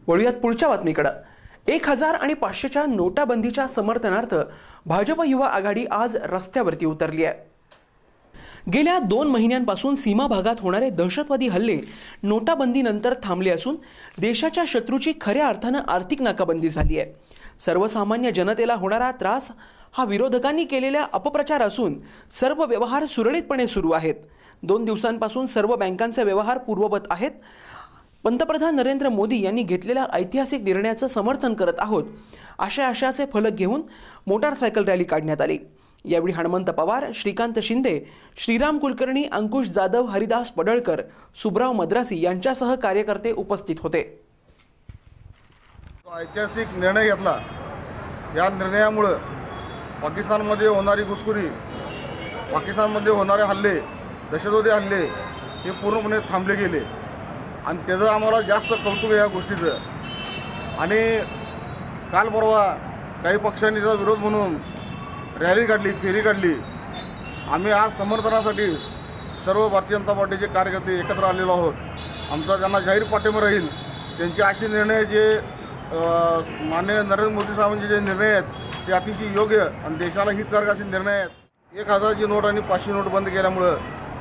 वळूयात पुढच्या बातमीकडे। 1000 आणि 500च्या नोटाबंदीच्या समर्थनार्थ भाजप युवा आघाडी आज रस्त्यावरती उतरली आहे। गेल्या 2 महिन्यांपासून सीमा भागात होणारे दहशतवादी हल्ले नोटाबंदीनंतर थांबले असून देशाच्या शत्रूची खऱ्या अर्थाने आर्थिक नाकाबंदी झाली आहे। सर्वसामान्य जनतेला होणारा त्रास हा विरोधकांनी केलेल्या अपप्रचार असून सर्व व्यवहार सुरळीतपणे सुरू आहेत। 2 दिवसांपासून सर्व बँकांचे व्यवहार पूर्ववत आहेत। पंतप्रधान नरेंद्र मोदी यांनी घेतलेल्या ऐतिहासिक निर्णयाचं समर्थन करत आहोत अशा आशयाचे फलक घेऊन मोटारसायकल रॅली काढण्यात आली। यावेळी हनुमंत पवार, श्रीकांत शिंदे, श्रीराम कुलकर्णी, अंकुश जाधव, हरिदास पडळकर, सुब्राव मद्रासी यांच्यासह कार्यकर्ते उपस्थित होते। ऐतिहासिक निर्णय घेतला। या निर्णयामुळे पाकिस्तानमध्ये होणारी घुसखोरी, पाकिस्तानमध्ये होणारे हल्ले, दहशतवादी हल्ले हे पूर्णपणे थांबले गेले आणि त्याचं आम्हाला जास्त कौतुक आहे या गोष्टीचं। आणि काल परवा काही पक्षांनी त्याचा विरोध म्हणून रॅली काढली, फेरी काढली। आम्ही आज समर्थनासाठी सर्व भारतीय जनता पार्टीचे कार्यकर्ते एकत्र आलेलो आहोत। आमचा ज्यांना जाहीर पाठिंबा राहील त्यांचे असे निर्णय जे माननीय नरेंद्र मोदी साहेबांचे जे निर्णय आहेत ते अतिशय योग्य आणि देशाला हितकारक असे निर्णय आहेत। 1000ची नोट आणि 500 नोट बंद केल्यामुळं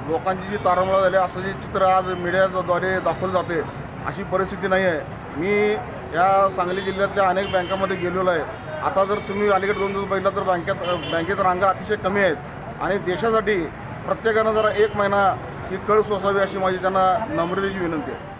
लोकांची जी तारांबळ झाली असं जे चित्र आज मीडियाद्वारे दाखवलं जाते अशी परिस्थिती नाही आहे। मी या सांगली जिल्ह्यातल्या अनेक बँकांमध्ये गेलेलो आहे। आता जर तुम्ही अलीकडे 2 दिवस बघितलं तर बँकेत रांगा अतिशय कमी आहेत आणि देशासाठी प्रत्येकानं जरा 1 महिना ही कळ सोसावी अशी माझी त्यांना नम्रतेची विनंती आहे।